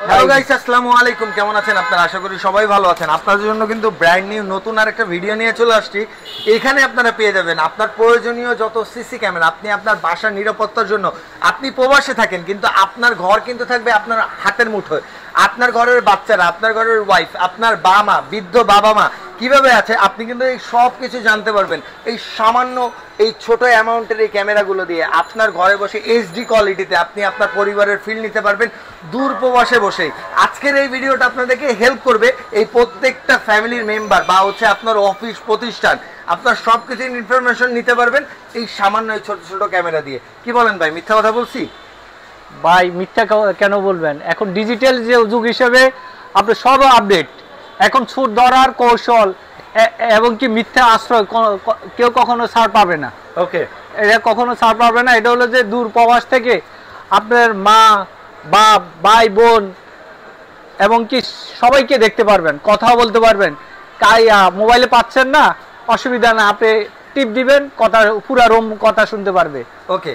Hello guys, আসসালামু আলাইকুম। কেমন আছেন আপনারা? আশা করি সবাই ভালো আছেন। আপনাদের জন্য কিন্তু ব্র্যান্ড নিউ নতুন আরেকটা ভিডিও নিয়ে চলে আসছি। এখানে আপনারা পেয়ে যাবেন আপনার প্রয়োজনীয় যত সিসি ক্যামেরা। আপনি আপনার বাসার নিরাপত্তার জন্য, আপনি প্রবাসে থাকেন কিন্তু আপনার ঘর কিন্তু থাকবে আপনার হাতের মুঠোয়। আপনার ঘরের বাচ্চারা, আপনার ঘরের ওয়াইফ, আপনার বাবা মা, বৃদ্ধ বাবা মা কিভাবে আছে আপনি কিন্তু এই সব কিছু জানতে পারবেন এই সামান্য এই ছোট অ্যামাউন্টের এই ক্যামেরাগুলো দিয়ে। আপনার ঘরে বসে এইচডি কোয়ালিটিতে আপনি আপনার পরিবারের ফিল নিতে পারবেন দূর প্রবাসে বসেই। আজকের এই ভিডিওটা আপনাদেরকে হেল্প করবে এই প্রত্যেকটা ফ্যামিলির মেম্বার বা হচ্ছে আপনার অফিস প্রতিষ্ঠান, আপনার সব কিছুর ইনফরমেশন নিতে পারবেন এই সামান্য এই ছোট ছোট ক্যামেরা দিয়ে। কি বলেন ভাই, মিথ্যা কথা বলছি? ভাই মিথ্যা কেন বলবেন? এখন ডিজিটাল যে যুগ হিসেবে আপনি সব আপডেট। এখন ছুট ধরার কৌশল এবং কি মিথ্যা আশ্রয় কেউ কখনো ছাড় পাবে না। ওকে, এটা কখনো ছাড় পাবে না। এটা হলো যে দূর প্রবাস থেকে আপনার মা বাপ ভাই বোন এবং কি সবাইকে দেখতে পারবেন, কথাও বলতে পারবেন। মোবাইলে পাচ্ছেন না, অসুবিধা না, আপনি টিপ দিবেন, কথা পুরা রুম কথা শুনতে পারবে। ওকে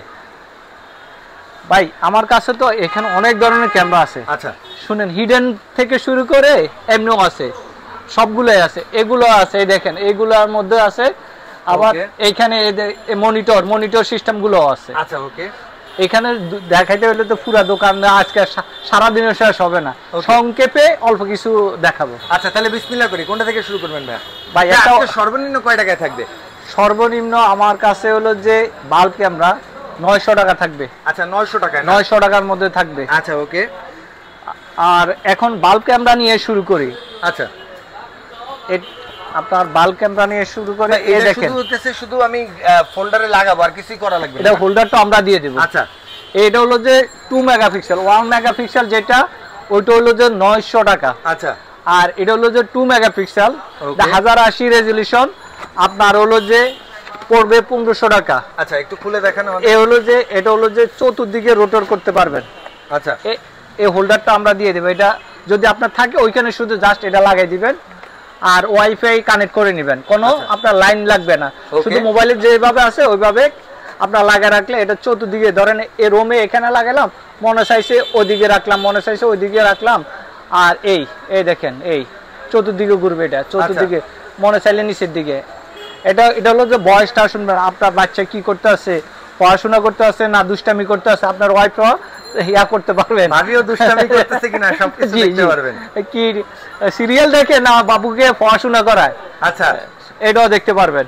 ভাই আমার কাছে তো এখানে অনেক ধরনের ক্যামেরা আছে। আচ্ছা শুনেন, হিডেন থেকে শুরু করে এমনিও আছে, সবগুলোই আছে। এগুলো আছে, এই দেখেন এইগুলোর মধ্যে আছে। আবার এইখানে মনিটর সিস্টেম গুলো আছে। আচ্ছা ওকে, এখানে দেখাইতে হলে তো পুরো দোকান আজকে সারাদিনও শেষ হবে না, সংক্ষেপে অল্প কিছু দেখাবো। আচ্ছা তাহলে বিসমিল্লাহ করি, কোনটা থেকে শুরু করবেন ভাই? ভাই একটা সর্বনিম্ন কয় টাকায় থাকবে? সর্বনিম্ন আমার কাছে হলো যে বাল্ব ক্যামেরা 900 টাকা থাকবে। আচ্ছা 900 টাকা, 900 টাকার মধ্যে থাকবে। আচ্ছা ওকে, আর এখন বাল্ব ক্যামেরা নিয়ে শুরু করি। আচ্ছা আপনার বাল্ব ক্যামেরা নিয়ে শুরু করে এই দেখেন, শুধু আমি ফোল্ডারে লাগাবো আর কিছুই করা লাগবে না। এটা হোল্ডারটা আমরা দিয়ে দেব। আচ্ছা এটা হলো যে 2 মেগাপিক্সেল, 1 মেগাপিক্সেল যেটা ওইটা হলো যে 900 টাকা। আচ্ছা, আর এটা হলো যে 2 মেগাপিক্সেল 1080 রেজোলিউশন আপনার হলো যে পড়বে 1500 টাকা। আচ্ছা একটু খুলে দেখানো। এই হলো যে এটা হলো যে চতুর্দিকে রোটেট করতে পারবেন। আচ্ছা এই হোল্ডারটা আমরা দিয়ে দেব। এটা যদি আপনার থাকে ওইখানে শুধু জাস্ট এটা লাগাই দিবেন আর ওয়াইফাই কানেক্ট করে নেবেন, কোনো আপনার লাইন লাগবে না। শুধু মোবাইলে যেভাবে আছে ওইভাবে আপনার লাগিয়ে রাখলে এটা চতুর্দিকে, ধরেন এই রুমে এখানে লাগালাম, মনে চাইছে ওইদিকে রাখলাম, মনে চাইছে ওইদিকে রাখলাম। আর এই দেখেন এই চতুর্দিকে ঘুরবে, এটা চতুর্দিকে, মনে চাইলে নিচের দিকে। এটা হলো যে বয়সটা শুনবেন, আপনার বাচ্চা কি করতে আছে, পড়াশোনা করতে আছে না দুষ্টামি করতে আছে, আপনার ওয়াইফও ইয়া করতে পারবেন, ভাবিও দুষ্টামি করতেছে কিনা সবকিছু দেখতে পারবেন। কি সিরিয়াল দেখে না বাবুকে পড়াশোনা করায়, আচ্ছা এটাও দেখতে পারবেন।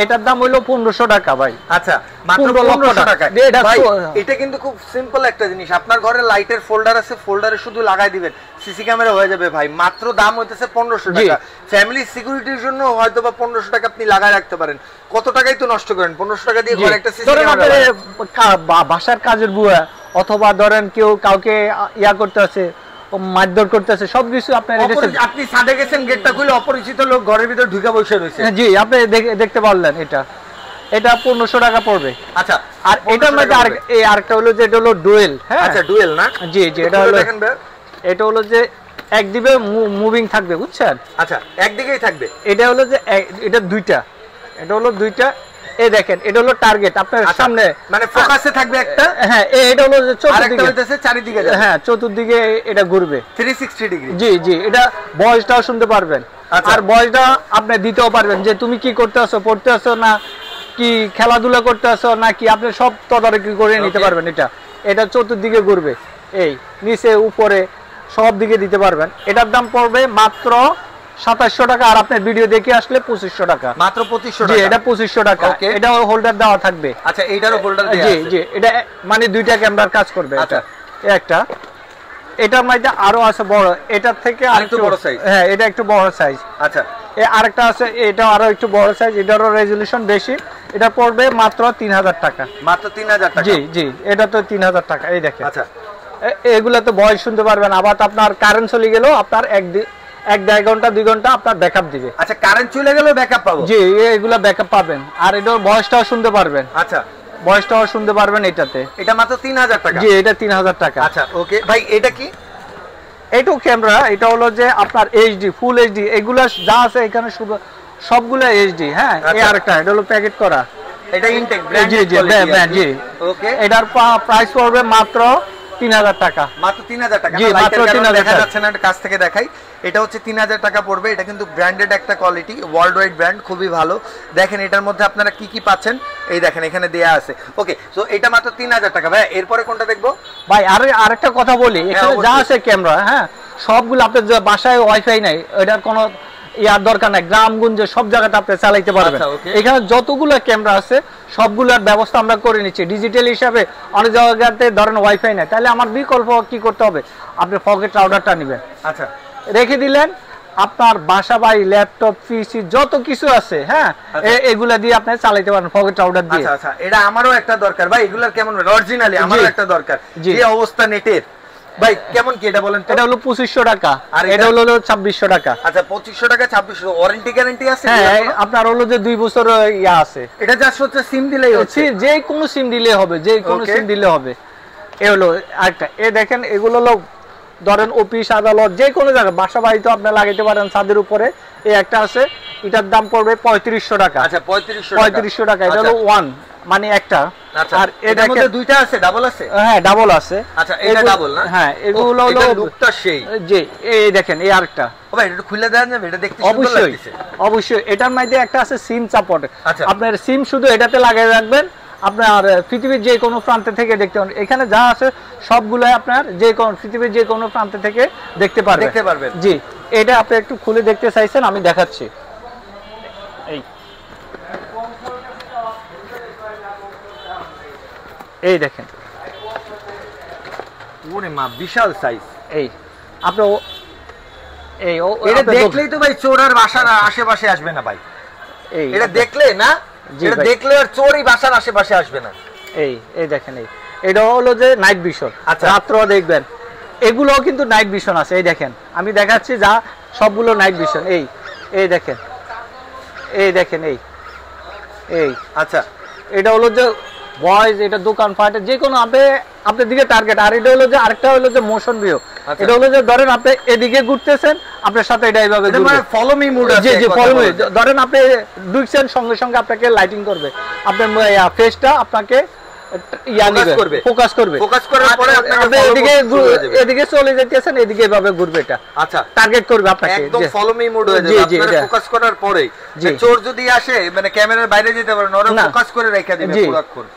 এটার দাম হইলো 1500 টাকা ভাই। আচ্ছা মাত্র 1500 টাকা। এটা কিন্তু খুব সিম্পল একটা জিনিস। আপনার ঘরে লাইটের ফোল্ডার আছে, ফোল্ডারে শুধু লাগাই দিবেন, সিসি ক্যামেরা হয়ে যাবে ভাই। মাত্র দাম হইতেছে 1500 টাকা। ফ্যামিলি সিকিউরিটির জন্য হয়তো বা 1500 টাকা আপনি লাগায় রাখতে পারেন। কত টাকাই তো নষ্ট করেন 1500 টাকা দিয়ে ঘরে একটা সিসি ক্যামেরা। বাসার কাজের বুয়া অথবা ধরেন কেউ কাউকে ইয়া করতে আছে, মারধর করতেছে, সবকিছু আপনার আপনি ছাদে গেছেন, গেটটা খুলে অপরিচিত লোক ঘরের ভিতর ঢুকে বসে রয়েছে। জি আপনি দেখতে পারলেন। এটা 1500 টাকা পড়বে। আচ্ছা, আর এটার মধ্যে আরেকটা হলো যে এটা হলো ডুয়েল। হ্যাঁ আচ্ছা ডুয়েল না? জি এটা হলো, এটা হলো যে একদিকে মুভিং থাকবে, বুঝছেন? আচ্ছা একদিকেই থাকবে। এটা হলো যে এটা দুইটা, এটা হলো দুইটা। এই দেখেন এটা হলো টার্গেট আপনার সামনে, মানে ফোকাসে থাকবে একটা। হ্যাঁ এটা হলো যে চতুর্দিকে হইতেছে, চারিদিকে যাবে। হ্যাঁ চতুর্দিকে এটা ঘুরবে 360 ডিগ্রি। জি এটা ভয়েসটাও শুনতে পারবেন। আর ভয়েসটা আপনি দিতেও পারবেন যে তুমি কি করতে আসো, পড়তে আসো না কি খেলাধুলা করতে আসো না কি, আপনি সব তদারকি করে নিতে পারবেন। এটা চতুর্দিকে ঘুরবে, এই নিচে উপরে সব দিকে দিতে পারবেন। এটার দাম পড়বে মাত্র 2700 টাকা। আর আপনার ভিডিও দেখে আসলে 2500 টাকা। মাত্র 2500 টাকা? জি এটা 2500 টাকা। এটা হোল্ডার দেওয়া থাকবে। আচ্ছা এইটারও হোল্ডার দেয়া আছে? জি এটা মানে দুইটা ক্যামেরার কাজ করবে। আচ্ছা একটা, এটার মধ্যে আরো আছে বড়, এটার থেকে আরেকটু বড় সাইজ। হ্যাঁ এটা একটু বড় সাইজ। আচ্ছা আরেকটা আছে, এটা আরো একটু বড় সাইজ, এটারও রেজোলিউশন বেশি। এটা পড়বে মাত্র 3000 টাকা। মাত্র 3000 টাকা? জি এটা তো 3000 টাকা। এই দেখেন। আচ্ছা এগুলা তো ভয়েস শুনতে পারবেন। আবার আপনার কারেন্ট চলে গেলেও আপনার 1-1.5 ঘন্টা 2 ঘন্টা আপনার ব্যাকআপ দিবে। আচ্ছা কারেন্ট চলে গেলেও ব্যাকআপ পাবো? জি এগুলা ব্যাকআপ পাবেন। আর এটার ভয়েসটাও শুনতে পারবেন। আচ্ছা ভয়েসটাও শুনতে পারবেন এটাতে। এটা মাত্র 3000 টাকা? জি এটা 3000 টাকা। আচ্ছা ওকে ভাই, এটা কি? এইটাও ক্যামেরা। এটা হলো যে আপনার এইচডি, ফুল এইচডি, এগুলা যা আছে এখানে সবগুলো এইচডি। হ্যাঁ এই আরেকটা, এটা হলো প্যাকেট করা, এটা ইনটেক ব্র্যান্ড। জি ওকে। এটার প্রাইস পড়বে মাত্র 3000 টাকা। মাত্র 3000 টাকা। জি, মাত্র 3000 দেখা যাচ্ছে না, কাছ থেকে দেখাই। এটা হচ্ছে 3000 টাকা পড়বে। এটা কিন্তু ব্র্যান্ডেড একটা কোয়ালিটি, ওয়ার্ল্ড ওয়াইড ব্র্যান্ড, খুবই ভালো। দেখেন এটার মধ্যে আপনারা কি কি পাচ্ছেন, এই দেখেন এখানে দেয়া আছে। ওকে, সো এটা মাত্র 3000 টাকা। ভাই এরপরে কোনটা দেখবো? ভাই আরেকটা কথা বলি, এখানে যা আছে ক্যামেরা, হ্যাঁ সবগুলো আপনার বাসায় ওয়াইফাই নাই, এটার কোনো ইয়ার দরকার নাই, গ্রামগঞ্জে সব জায়গাতে আপনি চালাইতে পারবেন। এখানে যতগুলো ক্যামেরা আছে সবগুলোর ব্যবস্থা আমরা করে নিচ্ছি ডিজিটাল হিসাবে। অনেক জায়গাতে ধরেন ওয়াইফাই নাই, তাহলে আমার বিকল্প কি করতে হবে, আপনি পকেট রাউটারটা নেবেন, আচ্ছা রেখে দিলেন, আপনার বাসা বাড়ি ল্যাপটপ পিসি যত কিছু আছে, হ্যাঁ এগুলা দিয়ে আপনি চালাইতে পারেন পকেট রাউটার দিয়ে। আচ্ছা, এটা আমারও একটা দরকার ভাই, এগুলার কেমন অরিজিনালি আমারও একটা দরকার। এই অবস্থা নেটের ভাই কেমন কি এটা বলেন? এটা হলো 2500 টাকা আর এটা হলো 2600 টাকা। আচ্ছা 2500 টাকা 2600। ওয়ারেন্টি গ্যারান্টি আছে? হ্যাঁ, আপনার হলো যে 2 বছর ইয়া আছে। এটা জাস্ট হচ্ছে সিম দিলেই হচ্ছে, যে কোনো সিম দিলে হবে, যে কোনো সিম দিলে হবে। এ হলো আরেকটা, এ দেখেন এগুলো হলো ধরেন অফিস আদালত যে কোনো জায়গায় বাসা বাড়িতে আপনি লাগাইতে পারেন ছাদের উপরে। এই একটা আছে, এটার দাম পড়বে 3500 টাকা। আচ্ছা 3500 টাকা। এটা হলো ওয়ান মানে একটা। আর এটার মধ্যে দুইটা আছে, ডাবল আছে? হ্যাঁ ডাবল আছে। আচ্ছা এটা ডাবল না? হ্যাঁ এগুলো হলো লুকটা সেই। জি এই দেখেন এই আরেকটা। ও ভাই এটা খুলে দেন যাবে? এটা দেখতে সুন্দর লাগছে। অবশ্যই এটার মধ্যে একটা আছে সিম সাপোর্ট। আচ্ছা আপনার সিম শুধু এটাতে লাগিয়ে রাখবেন, আপনার পৃথিবীর যে কোনো প্রান্ত থেকে দেখতে পারবেন। এখানে যা আছে সবগুলো আপনার যে কোনো পৃথিবীর যে কোনো প্রান্ত থেকে দেখতে পারবেন। জি এটা আপনি একটু খুলে দেখতে চাইছেন, আমি দেখাচ্ছি। এই দেখেন, ওরে মা বিশাল সাইজ। এই আপনি এটা দেখলেই তো ভাই চোর আর বাসার আশেপাশে আসবে না ভাই। এটা দেখলে না, এটা দেখলে আর চোরই বাসার আশেপাশে আসবে না। এই দেখেন, এটা হলো যে নাইট ভিশন। আচ্ছা রাত্র দেখবেন, এগুলোও কিন্তু নাইট ভিশন আছে। এই দেখেন আমি দেখাচ্ছি, যা সবগুলো নাইট ভিশন। এই দেখেন, এই আচ্ছা এটা হলো যে বয়েজ, এটা দোকান ফাটে যে কোনো আপনার দিকে টার্গেট। আর এটা হলো যে আরেকটা হলো যে মোশন ভিউ। এটা হলো যে ধরেন আপনি এদিকে ঘুরতেছেন, আপনার সাথে এটা এইভাবে মানে ফলো মি মুড আছে। জি ফলো মি। ধরেন আপনি ঢুকছেন, সঙ্গে সঙ্গে আপনাকে লাইটিং করবে, আপনার ফেসটা আপনাকে ফোকাস করবে। ফোকাস করার পরে আপনি এদিকে চলে যেতেছেন, এদিকে এভাবে ঘুরবে, এটা আচ্ছা টার্গেট করবে আপনাকে, একদম ফলো মি মুড হয়ে যাবে। আপনারা ফোকাস করার পরে চোর যদি আসে মানে ক্যামেরার বাইরে যেতে পারে না, ওরা ফোকাস করে রেখে দিবে পুরোক্ষণ।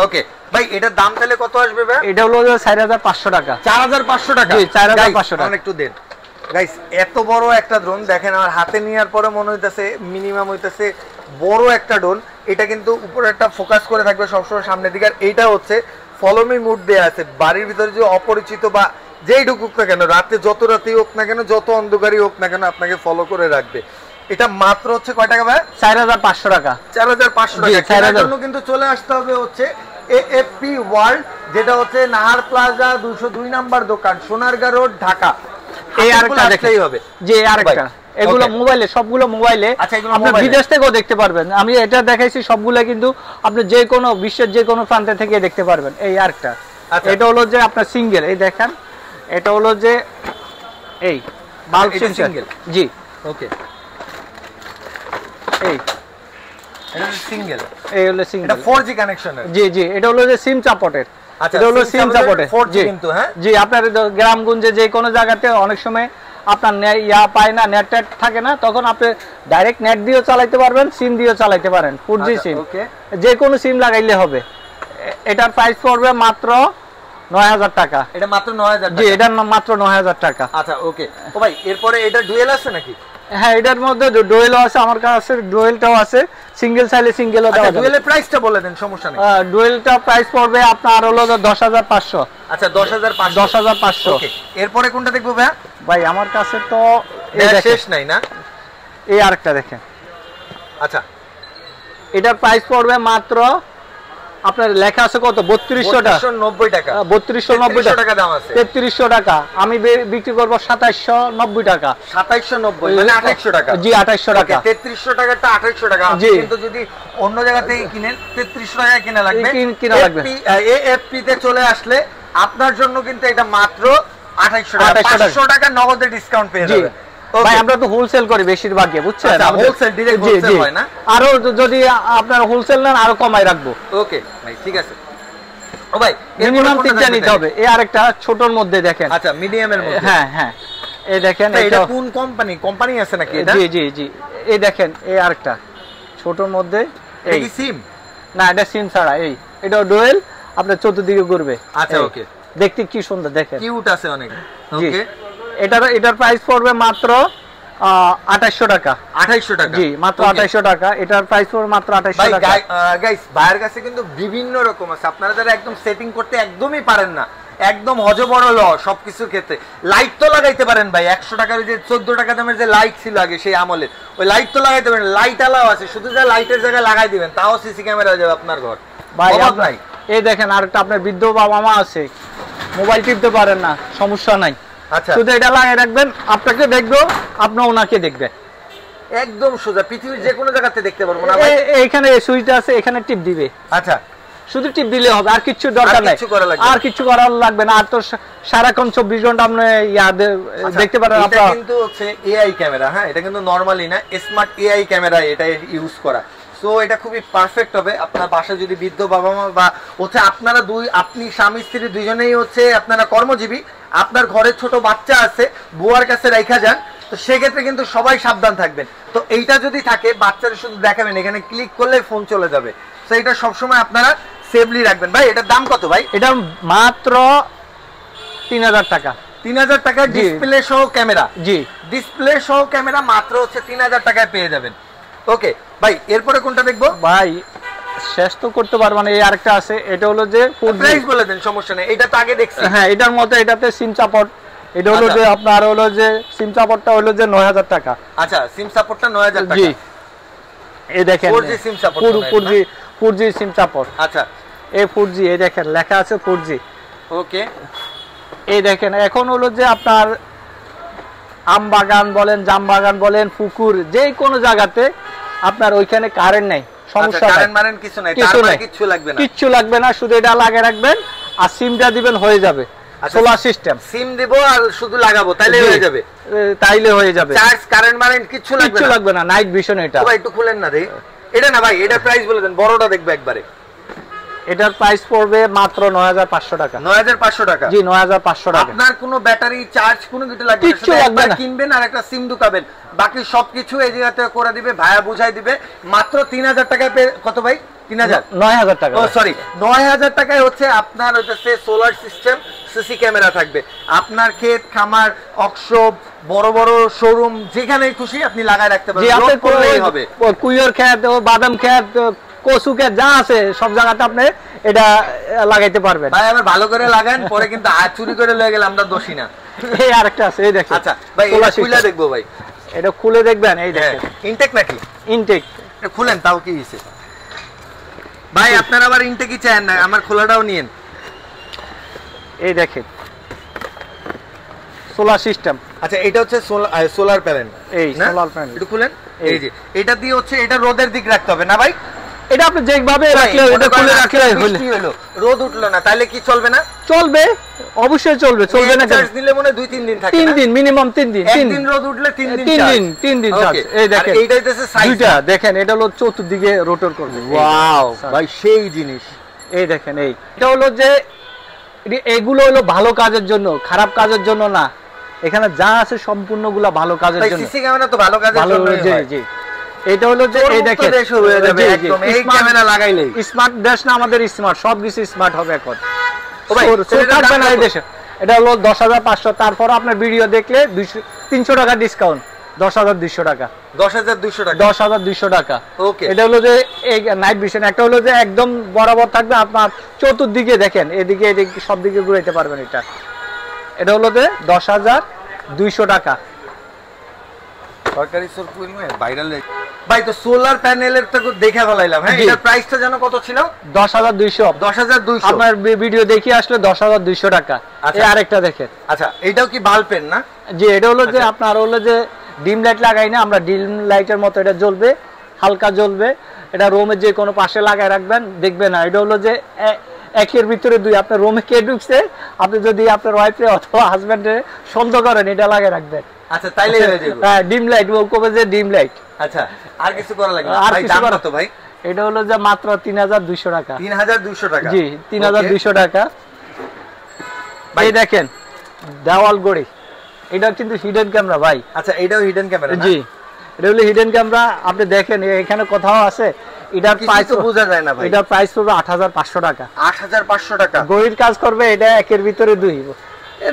ওকে ভাই এটার দাম তাহলে কত আসবে ভাই? এটা হলো 4500 টাকা। 4500 টাকা? জি 4500 টাকা। একটু দেন গাইস। এত বড় একটা ড্রোন দেখেন, আমার হাতে নেওয়ার পরে মনে হইতেছে মিনিমাম হইতেছে বড় একটা ড্রোন। এটা কিন্তু উপরে একটা ফোকাস করে থাকবে সবসময় সামনের দিকে। আর এইটা হচ্ছে ফলো মি মুড দেয়া আছে। বাড়ির ভিতরে যে অপরিচিত বা যেই ঢুকুক না কেন, রাতে যত রাতেই হোক না কেন, যত অন্ধকারই হোক না কেন, আপনাকে ফলো করে রাখবে। এটা মাত্র হচ্ছে কয় টাকা ভাই? 4500 টাকা। 4500 টাকা। এর জন্য কিন্তু চলে আসতে হবে হচ্ছে এএফপি ওয়ার্ল্ড, যেটা হচ্ছে নাহার প্লাজা 202 নাম্বার দোকান, সোনারগাঁ রোড, ঢাকা। এই আরেকটা দেখতেই হবে। জি আরেকটা, এগুলো মোবাইলে, সবগুলো মোবাইলে আপনি বিদেশ থেকেও দেখতে পারবেন। আমি এটা দেখাইছি সবগুলো, কিন্তু আপনি যে কোনো বিশ্বের যে কোনো প্রান্ত থেকে দেখতে পারবেন। এই আরেকটা, এটা হলো যে আপনার সিঙ্গেল। এই দেখেন, এটা হলো যে এই বাল্ব সিঙ্গেল। জি ওকে, এই এটা সিঙ্গেল। এই হলো সিঙ্গেল, এটা 4G কানেকশনের। জি জি, এটা হলো যে সিম সাপোর্টেড। আচ্ছা, এটা হলো সিম সাপোর্টেড 4G কিন্তু। হ্যাঁ জি, আপনার গ্রামগঞ্জে যে কোনো জায়গাতে অনেক সময় আপনার পায় না, নেট থাকে না, তখন আপনি ডাইরেক্ট নেট দিয়েও চালাইতে পারবেন, সিম দিয়েও চালাইতে পারেন। 4G সিম, যে কোনো সিম লাগাইলে হবে। এটার প্রাইস পড়বে মাত্র 9000 টাকা। এটা মাত্র 9000 টাকা? জি, এটা মাত্র 9000 টাকা। আচ্ছা ওকে। ও ভাই এরপরে এটা ডুয়েল আছে নাকি? হ্যাঁ, এটার মধ্যে ডুয়েলও আছে, আমার কাছে ডুয়েলটাও আছে, সিঙ্গেল চাইলে সিঙ্গেলও দেওয়া যাবে। ডুয়েলের প্রাইসটা বলে দেন, সমস্যা নেই। ডুয়েলটা প্রাইস পড়বে আপনার হলো 10500। আচ্ছা 10500। 10500। ওকে, এরপরে কোনটা দেখবো ভাই? ভাই আমার কাছে তো শেষ নাই না। এই আরেকটা দেখেন। আচ্ছা, এটার প্রাইস পড়বে মাত্র আপনার লেখা আছে কত, 3200 টাকা। 3290 টাকা। 3290 টাকা দাম আছে। 3300 টাকা। আমি বিক্রি করব 2790 টাকা। 2790 মানে 2800 টাকা। জি 2800 টাকা। 3300 টাকাটা 2800 টাকা। কিন্তু যদি অন্য জায়গা থেকে কিনেন 3300 টাকা কিনা লাগবে। এএফপি তে চলে আসলে আপনার জন্য কিন্তু এটা মাত্র 2800 টাকা। 500 টাকা নগদে ডিসকাউন্ট পেয়ে যাবেন। ভাই আমরা তো হোলসেল করি বেশিরভাগই, বুঝছেন? হোলসেল, ডাইরেক্ট হোলসেল হয় না। আরো যদি আপনারা হোলসেল নেন আরো কমাই রাখবো। ওকে ভাই, ঠিক আছে। ও ভাই মিনিমাম 3টা নিতে হবে। এই আরেকটা ছোটর মধ্যে দেখেন। আচ্ছা মিডিয়ামের মধ্যে। হ্যাঁ হ্যাঁ এই দেখেন এটা কোন কোম্পানি আছে নাকি এটা? জি জি জি এই দেখেন এই আরেকটা ছোটর মধ্যে। এই কি সিম? না এটা সিম ছাড়া। এটা ডুয়েল, আপনার চতুর্দিকে ঘুরবে। আচ্ছা ওকে, দেখতে কি সুন্দর দেখেন, কিউট আছে অনেক। ওকে এটার প্রাইস পড়বে মাত্র 2800 টাকা। 2800 টাকা? জি মাত্র 2800 টাকা। এটার প্রাইস পড়বে মাত্র 2800 টাকা। গাইস ভাইয়ের কাছে কিন্তু বিভিন্ন রকম আছে, আপনারা যারা একদম সেটিং করতে একদমই পারেন না, একদম হজবড় সবকিছুর ক্ষেত্রে লাইট তো লাগাইতে পারেন ভাই। 100 টাকার যে 14 টাকা দামের যে লাইট ছিল আগে সেই আমলে, ওই লাইট তো লাগাইতে পারেন। লাইট আলাও আছে, শুধু যা লাইটের জায়গায় লাগাই দিবেন তাও সিসি ক্যামেরা হয়ে যাবে আপনার ঘর ভাই। এই দেখেন আরেকটা, আপনার বৃদ্ধ বাবা মা আছে, মোবাইল টিপতে পারেন না, সমস্যা নাই। আচ্ছা শুধু এটা লাগিয়ে রাখবেন, আপনাকে দেখবো, আপনি ওনাকে দেখবেন। একদম সোজা, পৃথিবীর যে কোনো জায়গাতে দেখতে পারবো না ভাই। এইখানে সুইচ আছে, এখানে টিপ দিবে। আচ্ছা শুধু টিপ দিলে হবে, আর কিছু দরকার নাই, আর কিছু করার লাগবে না। আর তো সারাক্ষণ 24 ঘন্টা আপনি দেখতে পারেন। এটা কিন্তু হচ্ছে এআই ক্যামেরা, হ্যাঁ এটা কিন্তু নরমালি না, স্মার্ট এআই ক্যামেরা এটা ইউজ করা। সো এটা খুবই পারফেক্ট হবে আপনার বাসায় যদি বৃদ্ধ বাবা মা বা হচ্ছে আপনারা আপনি স্বামী স্ত্রী দুজনেই হচ্ছে আপনারা কর্মজীবী, আপনার ঘরে ছোট বাচ্চা আছে, বুয়ার কাছে রাইখা যান, তো সেক্ষেত্রে কিন্তু সবাই সাবধান থাকবেন। তো এইটা যদি থাকে, বাচ্চারা শুধু দেখাবেন, এখানে ক্লিক করলে ফোন চলে যাবে। তো এটা সবসময় আপনারা সেফলি রাখবেন। ভাই এটার দাম কত ভাই? এটা মাত্র 3000 টাকা। 3000 টাকা ডিসপ্লে সহ ক্যামেরা? জি ডিসপ্লে সহ ক্যামেরা মাত্র হচ্ছে 3000 টাকায় পেয়ে যাবেন। ওকে ভাই এরপরে কোনটা দেখবো? ভাই শেষ তো করতে পারবো না, এই আরেকটা আছে, এটা হলো যে প্রাইস বলে দেন, সমস্যা নেই, এটা তো আগে দেখছি। হ্যাঁ এটার মতো, এটাতে সিম সাপোর্ট। এটা হলো যে আপনার হলো যে সিম সাপোর্টটা হলো যে 9000 টাকা। আচ্ছা সিম সাপোর্টটা 9000 টাকা। জি এই দেখেন 4G সিম সাপোর্ট, 4G সিম সাপোর্ট। আচ্ছা এই 4G, এই দেখেন লেখা আছে 4G। ওকে এই দেখেন এখন হলো যে আপনার আম বাগান বলেন, জাম বাগান বলেন, পুকুর, যে কোনো জায়গাতে আপনার ওইখানে কারেন্ট নাই, সমস্যা নাই, কারেন্ট মারেন কিছু নাই, তার মানে কিছু লাগবে না, কিচ্ছু লাগবে না, শুধু এটা লাগিয়ে রাখবেন আর সিমটা দিবেন, হয়ে যাবে। সোলার সিস্টেম, সিম দেব আর শুধু লাগাবো, তাইলে হয়ে যাবে। তাইলে হয়ে যাবে, চার্জ কারেন্ট মারেন কিছু লাগবে না। নাইট ভিশন এটা। ভাই একটু খুলেন না দেই, এটা না ভাই, এটা প্রাইস বলে দেন, বড়টা দেখবে একবারে। এটার প্রাইস পড়বে মাত্র 9500 টাকা। 9500 টাকা? জি 9500 টাকা। আপনার কোনো ব্যাটারি চার্জ কোনো কিছু লাগবে না, কিছু লাগবে না, কিনবেন আর একটা সিম ঢুকাবেন, বাকি সবকিছু এই জায়গাতে করে দিবে, ভাইয়া বুঝাই দিবে। মাত্র 3000 টাকায় কত ভাই? 9000 টাকা। ও সরি 9000 টাকায় হচ্ছে আপনার হচ্ছে সোলার সিস্টেম, সিসি ক্যামেরা থাকবে। আপনার ক্ষেত খামার, ওয়ার্কশপ, বড় বড় শোরুম, যেখানেই খুশি আপনি লাগায় রাখতে পারবেন। লোড করলেই হবে। কুইয়র ক্ষেত, বাদাম ক্ষেত, কচু ক্ষেত যা আছে সব জায়গাতে আপনি এটা লাগাইতে পারবেন। ভাই আবার ভালো করে লাগান, পরে কিন্তু চুরি করে লয়ে গেলে আমরা দোষী না। এই আরেকটা আছে, এই দেখেন। আচ্ছা ভাই এটা খুলে দেখবো ভাই? এটা খুলে দেখবেন, এই দেখেন ইনটেক নাকি? ইনটেক। এটা খুলেন, তাও কি হইছে ভাই? আপনারা আবার ইনটেকই চান না, আমার খোলাটাও নিয়েন। এই দেখেন সোলার সিস্টেম। আচ্ছা এটা হচ্ছে সোলার প্যানেল, এই সোলার প্যানেল। একটু খুলেন, এই যে এটা দিয়ে হচ্ছে, এটা রোদের দিক রাখতে হবে না ভাই? এটা আপনি যেভাবে রাখলে, এটা খুলে রাখলে হলো, রোদ উঠলো না, তাহলে কি চলবে না? চলবে, অবশ্যই চলবে। চলবে না চার্জ দিলে মনে 2-3 দিন থাকে। 3 দিন মিনিমাম, 3 দিন। 3 দিন রোদ উঠলে 3 দিন চার্জ। এই দেখেন এইটা হইতেছে সাইজ, দুইটা দেখেন, এটা হলো চতুর্দিকে রোটেট করবে। ওয়াও ভাই সেই জিনিস। এই দেখেন, এটা হলো যে এগুলো হলো ভালো কাজের জন্য, খারাপ কাজের জন্য না। এখানে যা আছে সম্পূর্ণগুলা ভালো কাজের জন্য। সিসি ক্যামেরা তো ভালো কাজের জন্য। জি জি এটা হলো যে এই দেখেন হয়ে যাবে একদম, এই ক্যামেরা লাগাইলেই স্মার্ট দেশ না আমাদের, স্মার্ট সবকিছু স্মার্ট হবে এখন। ও ভাই থাকবে না এই দেশে। এটা হলো 10500। তারপর আপনার ভিডিও দেখলে 300 টাকা ডিসকাউন্ট, 10200 টাকা। 10200 টাকা? 10200 টাকা। ওকে এটা হলো যে এই নাইট ভিশন। একটা হলো যে একদম বরাবর থাকবে, আপনার চতুর্দিকে দেখেন, এদিকে এদিকে সব দিকে ঘুরাইতে পারবেন। এটা হলো যে 10200 টাকা। সরকারি সোর পুরো ভাইরাল ভাই। তো সোলার প্যানেলের তো দেখে ফেলাইলাম, হ্যাঁ এটার প্রাইসটা জানো কত ছিল? 10200। 10200 আপনার ভিডিও দেখি আসলে 10200 টাকা। এই আরেকটা দেখেন। আচ্ছা এটাও কি বাল্বের না? জি এটা হলো যে আপনার হলো যে ডিম লাইট লাগাই না আমরা, ডিম লাইটের মতো এটা জ্বলবে, হালকা জ্বলবে। এটা রুমের যে কোনো পাশে লাগাই রাখবেন, দেখবে না। এটা হলো যে একের ভিতরে দুই। আপনার রুমে কে ঢুকছে, আপনি যদি আপনার ওয়াইফে অথবা হাজবেন্ডে সন্দেহ করেন, এটা লাগাই রাখবেন। আচ্ছা তাইলে হয়ে যাবে। হ্যাঁ ডিম লাইট, ও কবে যে ডিম লাইট। আচ্ছা আর কিছু করা লাগবে? আর ভাই কিছু দাম করা কত ভাই? এটা হলো যে মাত্র 3200 টাকা। 3200 টাকা? জি 3200 টাকা। ভাই দেখেন দেওয়াল গড়ি, এটা কিন্তু হিডেন ক্যামেরা ভাই। আচ্ছা এটাও হিডেন ক্যামেরা? জি এটা হলো হিডেন ক্যামেরা। আপনি দেখেন এখানে কোথাও আছে, এটার প্রাইস তো বোঝা যায় না ভাই। এটার প্রাইস পড়বে 8500 টাকা। 8500 টাকা? গড়ির কাজ করবে এটা একের ভিতরে দুই।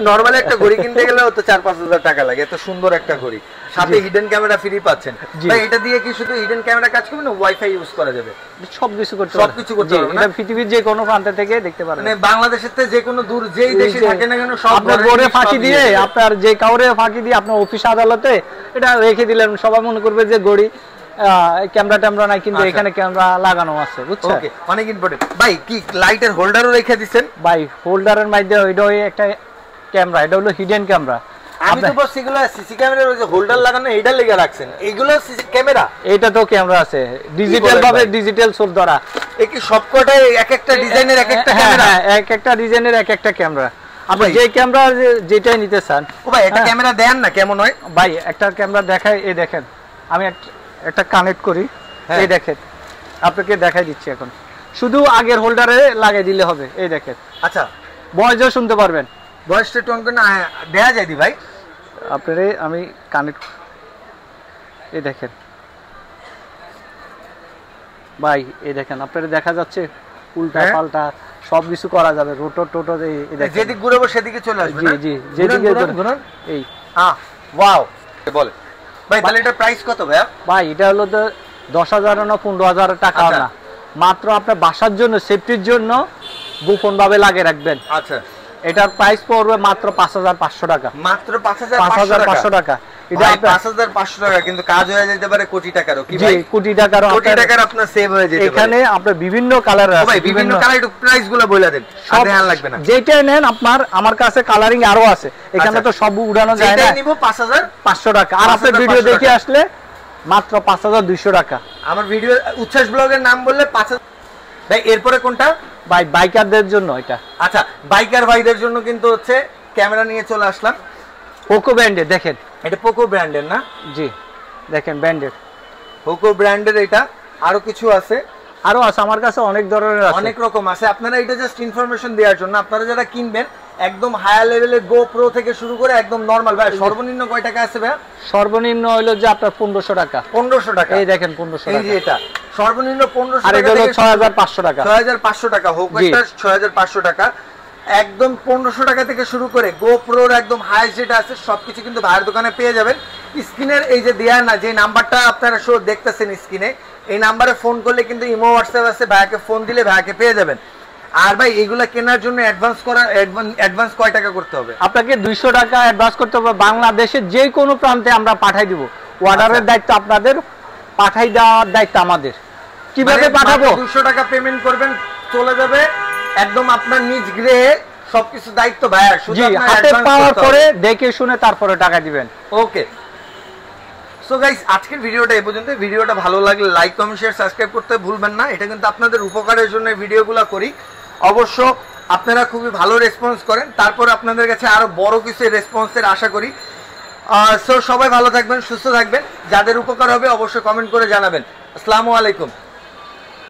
নরমালি একটা ঘড়ি কিনতে গেলেও তো 4-5 হাজার টাকা লাগে, এত সুন্দর একটা ঘড়ি, সাথে হিডেন ক্যামেরা ফ্রি পাচ্ছেন। ভাই এটা দিয়ে কি শুধু হিডেন ক্যামেরা কাজ করবে না ওয়াইফাই ইউজ করা যাবে? সবকিছু করতে পারবে, সবকিছু করতে পারবে না? এটা পৃথিবীর যে কোনো প্রান্ত থেকে দেখতে পারবেন, মানে বাংলাদেশের থেকে যে কোনো দূর যেই দেশে থাকে না কেন সব আপনার ঘরে ফাঁকি দিয়ে, আপনার যে কাউরে ফাঁকি দিয়ে আপনার অফিস আদালতে এটা রেখে দিলেন, সবাই মনে করবে যে ঘড়ি ক্যামেরা ট্যামেরা নাই, কিন্তু এখানে ক্যামেরা লাগানো আছে, বুঝছেন? ওকে, অনেক ইম্পর্টেন্ট। ভাই কি লাইটের হোল্ডারও রেখে দিবেন? ভাই হোল্ডারের মধ্যে ওইটা একটা ক্যামেরা, এটা হলো হিডেন ক্যামেরা। আমি তো বস এগুলো সিসি ক্যামেরার ওই যে হোল্ডার লাগানো এইটা লেগে রাখছেন, এগুলো সিসি ক্যামেরা? এটা তো ক্যামেরা আছে ডিজিটাল ভাবে, ডিজিটাল সোল ধরা। এই কি সবকটাই এক একটা ডিজাইনের এক একটা ক্যামেরা? এক একটা ডিজাইনের এক একটা ক্যামেরা। আপনি যে ক্যামেরা যেটাই নিতে চান। ও ভাই একটা ক্যামেরা দেন না কেমন হয়? ভাই একটা ক্যামেরা দেখাই, এই দেখেন আমি একটা কানেক্ট করি, এই দেখেন আপনাকে দেখাই দিচ্ছি এখন, শুধু আগের হোল্ডারে লাগিয়ে দিলে হবে। এই দেখেন, আচ্ছা ভয়েসও শুনতে পারবেন। ভয়েসটা টোন করে না দেয়া যায় দি ভাই? আপনারে আমি কানেক্ট, এই দেখেন ভাই, এই দেখেন আপনারে দেখা যাচ্ছে উল্টা পাল্টা সব কিছু করা যাবে, রোটর টোটর, এই দেখেন যেদিকে ঘুরবো সেদিকে চলে আসবে। জি জি যেদিকে ঘুরুন। এই ওয়াও বলে ভাই, তাহলে এটা প্রাইস কত ভাই? ভাই এটা হলো 10,000 না 15,000 টাকা না, মাত্র আপনার বাসার জন্য সেফটির জন্য গোপন ভাবে লাগিয়ে রাখবেন। আচ্ছা এটার প্রাইস পড়বে মাত্র 5,500 টাকা। মাত্র 5,500 টাকা? এটা 5,500 টাকা, কিন্তু কাজ হয়ে যেতে পারে কোটি টাকারও। কি ভাই? কোটি টাকারও, কোটি টাকার আপনার সেভ হয়ে যেতে পারে। এখানে আপনার বিভিন্ন কালার আছে। ভাই বিভিন্ন কালার, একটু প্রাইস গুলো বলে দেন, আর ধ্যান লাগবে না। যেটা নেন আপনার, আমার কাছে কালারিং আরো আছে, এখানে তো সব উড়ানো যায় না। যেটা নিব 5,500 টাকা, আর আপনি ভিডিও দেখে আসলে মাত্র 5,200 টাকা। আমার ভিডিও উচ্ছ্বাস ব্লগের নাম বললে 5,000। ভাই এরপরে কোনটা? ভাই বাইকারদের জন্য এটা। আচ্ছা বাইকার ভাইদের জন্য কিন্তু হচ্ছে ক্যামেরা নিয়ে চলে আসলাম, পোকো ব্র্যান্ডের। দেখেন এটা পোকো ব্র্যান্ডের না? জি দেখেন ব্র্যান্ডের, পোকো ব্র্যান্ডের। এটা আরো কিছু আছে? আরো আছে আমার কাছে, অনেক ধরনের আছে, অনেক রকম আছে। আপনারা এটা জাস্ট ইনফরমেশন দেওয়ার জন্য, আপনারা যারা কিনবেন একদম হায়ার লেভেলের GoPro থেকে শুরু করে একদম নরমাল। ভাই সর্বনিম্ন কয় টাকা আছে ভাই? সর্বনিম্ন হলো যে আপনার 1500 টাকা। 1500 টাকা? এই দেখেন 1500 টাকা। এই যে এটা সর্বনিম্ন 1500 টাকা, আর এটা হলো 6500 টাকা। 6500 টাকা হোক, এটা 6500 টাকা। একদম 1500 টাকা থেকে শুরু করে GoProর একদম হাইস্ট যেটা আছে সবকিছু কিন্তু ভাইয়ের দোকানে পেয়ে যাবেন। স্ক্রিনের এই যে দেয়া না, যে নাম্বারটা আপনারা শো দেখতেছেন স্ক্রিনে, এই নাম্বারে ফোন করলে কিন্তু ইমো হোয়াটসঅ্যাপ আছে, ভাইয়াকে ফোন দিলে ভাইয়াকে পেয়ে যাবেন। আর ভাই এগুলা কেনার জন্য অ্যাডভান্স কয় টাকা করতে হবে? আপনাকে 200 টাকা অ্যাডভান্স করতে হবে। বাংলাদেশের যে কোনো প্রান্তে আমরা পাঠাই দিব, অর্ডারের দায়িত্ব আপনাদের, পাঠাই দেওয়ার দায়িত্ব আমাদের। কিভাবে পাঠাবো? 200 টাকা পেমেন্ট করবেন, চলে যাবে একদম আপনার নিজ গৃহে, সবকিছু দায়িত্ব ভাইয়ার, শুধু আপনার হাতে পাওয়ার পরে দেখে শুনে তারপরে টাকা দিবেন। ওকে সো গাইস, আজকের ভিডিওটা এই পর্যন্ত। ভিডিওটা ভালো লাগলে লাইক কমেন্ট শেয়ার সাবস্ক্রাইব করতে ভুলবেন না। এটা কিন্তু আপনাদের উপকারের জন্য ভিডিওগুলো করি। অবশ্য আপনারা খুবই ভালো রেসপন্স করেন, তারপর আপনাদের কাছে আরো বড় কিছু রেসপন্সের আশা করি। সো সবাই ভালো থাকবেন, সুস্থ থাকবেন, যাদের উপকার হবে অবশ্যই কমেন্ট করে জানাবেন। আসসালামু আলাইকুম।